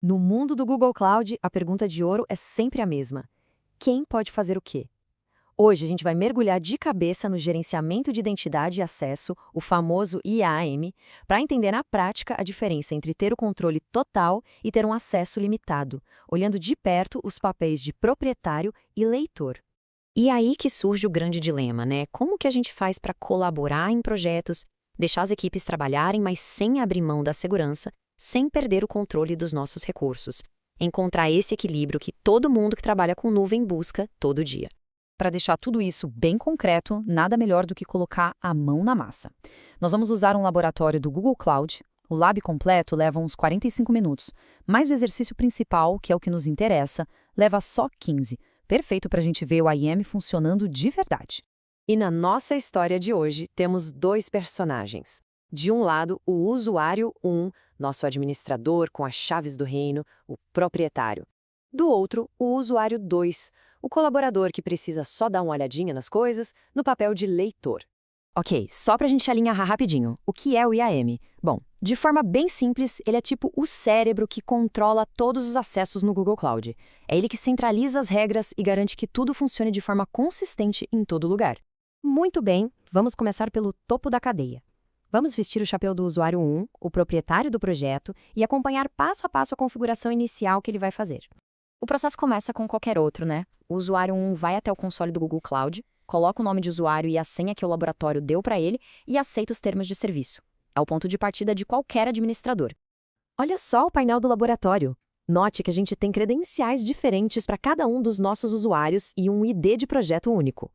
No mundo do Google Cloud, a pergunta de ouro é sempre a mesma: quem pode fazer o quê? Hoje a gente vai mergulhar de cabeça no gerenciamento de identidade e acesso, o famoso IAM, para entender na prática a diferença entre ter o controle total e ter um acesso limitado, olhando de perto os papéis de proprietário e leitor. E aí que surge o grande dilema, né? Como que a gente faz para colaborar em projetos, deixar as equipes trabalharem, mas sem abrir mão da segurança, sem perder o controle dos nossos recursos? Encontrar esse equilíbrio que todo mundo que trabalha com nuvem busca todo dia. Para deixar tudo isso bem concreto, nada melhor do que colocar a mão na massa. Nós vamos usar um laboratório do Google Cloud. O lab completo leva uns 45 minutos, mas o exercício principal, que é o que nos interessa, leva só 15. Perfeito para a gente ver o IAM funcionando de verdade. E na nossa história de hoje, temos dois personagens. De um lado, o usuário 1, nosso administrador com as chaves do reino, o proprietário. Do outro, o usuário 2, o colaborador que precisa só dar uma olhadinha nas coisas, no papel de leitor. Ok, só para a gente alinhar rapidinho, o que é o IAM? Bom, de forma bem simples, ele é tipo o cérebro que controla todos os acessos no Google Cloud. É ele que centraliza as regras e garante que tudo funcione de forma consistente em todo lugar. Muito bem, vamos começar pelo topo da cadeia. Vamos vestir o chapéu do usuário 1, o proprietário do projeto, e acompanhar passo a passo a configuração inicial que ele vai fazer. O processo começa com qualquer outro, né? O usuário 1 vai até o console do Google Cloud, coloca o nome de usuário e a senha que o laboratório deu para ele e aceita os termos de serviço. É o ponto de partida de qualquer administrador. Olha só o painel do laboratório. Note que a gente tem credenciais diferentes para cada um dos nossos usuários e um ID de projeto único.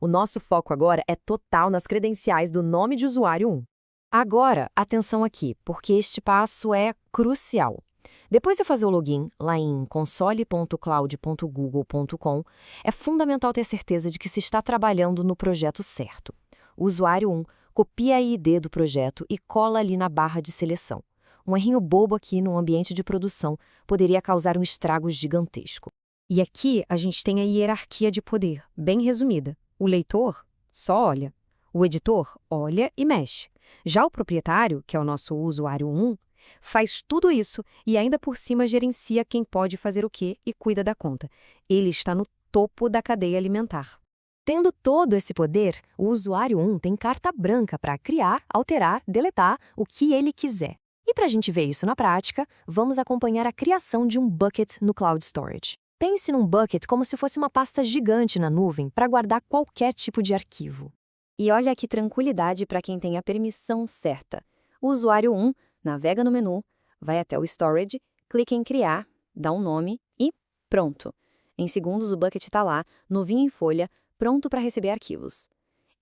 O nosso foco agora é total nas credenciais do nome de usuário 1. Agora, atenção aqui, porque este passo é crucial. Depois de fazer o login lá em console.cloud.google.com, é fundamental ter certeza de que se está trabalhando no projeto certo. O usuário 1 copia a ID do projeto e cola ali na barra de seleção. Um errinho bobo aqui no ambiente de produção poderia causar um estrago gigantesco. E aqui a gente tem a hierarquia de poder, bem resumida. O leitor só olha. O editor olha e mexe. Já o proprietário, que é o nosso usuário 1, faz tudo isso e ainda por cima gerencia quem pode fazer o quê e cuida da conta. Ele está no topo da cadeia alimentar. Tendo todo esse poder, o usuário 1 tem carta branca para criar, alterar, deletar o que ele quiser. E para a gente ver isso na prática, vamos acompanhar a criação de um bucket no Cloud Storage. Pense num bucket como se fosse uma pasta gigante na nuvem para guardar qualquer tipo de arquivo. E olha que tranquilidade para quem tem a permissão certa. O usuário 1 navega no menu, vai até o Storage, clica em Criar, dá um nome e pronto. Em segundos o bucket está lá, novinho em folha, pronto para receber arquivos.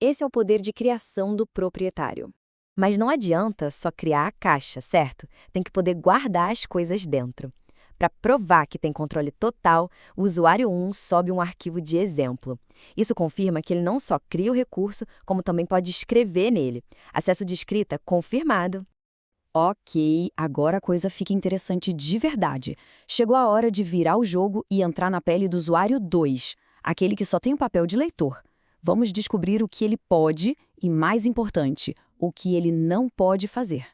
Esse é o poder de criação do proprietário. Mas não adianta só criar a caixa, certo? Tem que poder guardar as coisas dentro. Para provar que tem controle total, o usuário 1 sobe um arquivo de exemplo. Isso confirma que ele não só cria o recurso, como também pode escrever nele. Acesso de escrita confirmado. Ok, agora a coisa fica interessante de verdade. Chegou a hora de virar o jogo e entrar na pele do usuário 2, aquele que só tem o papel de leitor. Vamos descobrir o que ele pode e, mais importante, o que ele não pode fazer.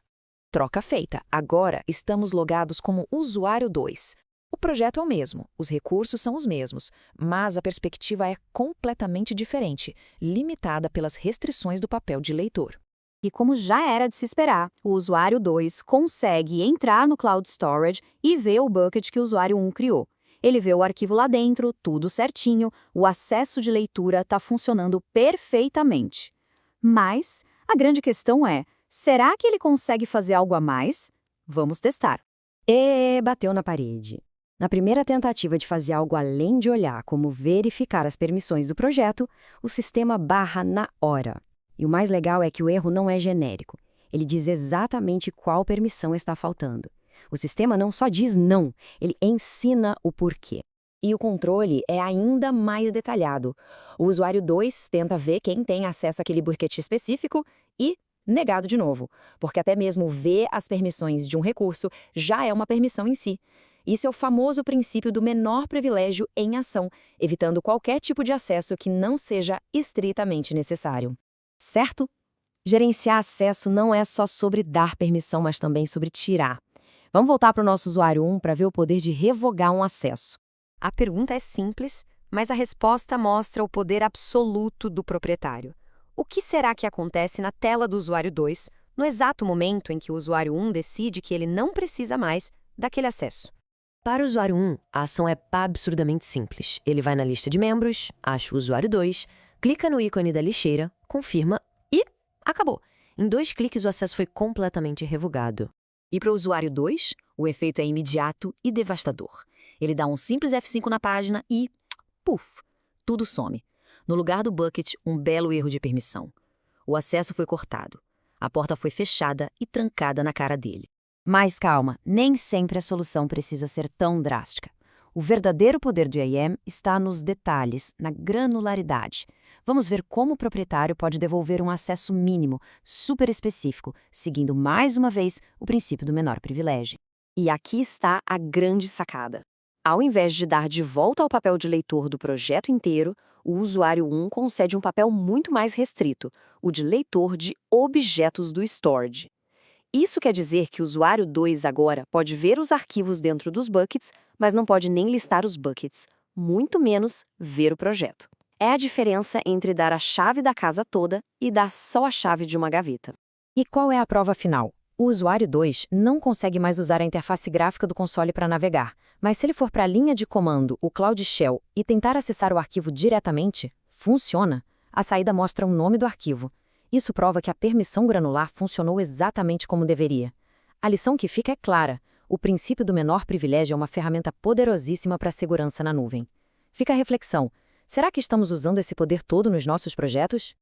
Troca feita. Agora estamos logados como usuário 2. O projeto é o mesmo, os recursos são os mesmos, mas a perspectiva é completamente diferente, limitada pelas restrições do papel de leitor. E como já era de se esperar, o usuário 2 consegue entrar no Cloud Storage e ver o bucket que o usuário 1 criou. Ele vê o arquivo lá dentro, tudo certinho, o acesso de leitura está funcionando perfeitamente. Mas a grande questão é, será que ele consegue fazer algo a mais? Vamos testar. Bateu na parede. Na primeira tentativa de fazer algo além de olhar como verificar as permissões do projeto, o sistema barra na hora. E o mais legal é que o erro não é genérico. Ele diz exatamente qual permissão está faltando. O sistema não só diz não, ele ensina o porquê. E o controle é ainda mais detalhado. O usuário 2 tenta ver quem tem acesso àquele bucket específico e negado de novo, porque até mesmo ver as permissões de um recurso já é uma permissão em si. Isso é o famoso princípio do menor privilégio em ação, evitando qualquer tipo de acesso que não seja estritamente necessário. Certo? Gerenciar acesso não é só sobre dar permissão, mas também sobre tirar. Vamos voltar para o nosso usuário 1 para ver o poder de revogar um acesso. A pergunta é simples, mas a resposta mostra o poder absoluto do proprietário. O que será que acontece na tela do usuário 2, no exato momento em que o usuário 1 decide que ele não precisa mais daquele acesso? Para o usuário 1, a ação é absurdamente simples. Ele vai na lista de membros, acha o usuário 2, clica no ícone da lixeira, confirma e acabou. Em 2 cliques, o acesso foi completamente revogado. E para o usuário 2, o efeito é imediato e devastador. Ele dá um simples F5 na página e, puf, tudo some. No lugar do bucket, um belo erro de permissão. O acesso foi cortado. A porta foi fechada e trancada na cara dele. Mas calma, nem sempre a solução precisa ser tão drástica. O verdadeiro poder do IAM está nos detalhes, na granularidade. Vamos ver como o proprietário pode devolver um acesso mínimo, super específico, seguindo mais uma vez o princípio do menor privilégio. E aqui está a grande sacada. Ao invés de dar de volta ao papel de leitor do projeto inteiro, o usuário 1 concede um papel muito mais restrito, o de leitor de objetos do storage. Isso quer dizer que o usuário 2 agora pode ver os arquivos dentro dos buckets, mas não pode nem listar os buckets, muito menos ver o projeto. É a diferença entre dar a chave da casa toda e dar só a chave de uma gaveta. E qual é a prova final? O usuário 2 não consegue mais usar a interface gráfica do console para navegar, mas se ele for para a linha de comando, o Cloud Shell, e tentar acessar o arquivo diretamente, funciona. A saída mostra o nome do arquivo. Isso prova que a permissão granular funcionou exatamente como deveria. A lição que fica é clara. O princípio do menor privilégio é uma ferramenta poderosíssima para a segurança na nuvem. Fica a reflexão. Será que estamos usando esse poder todo nos nossos projetos?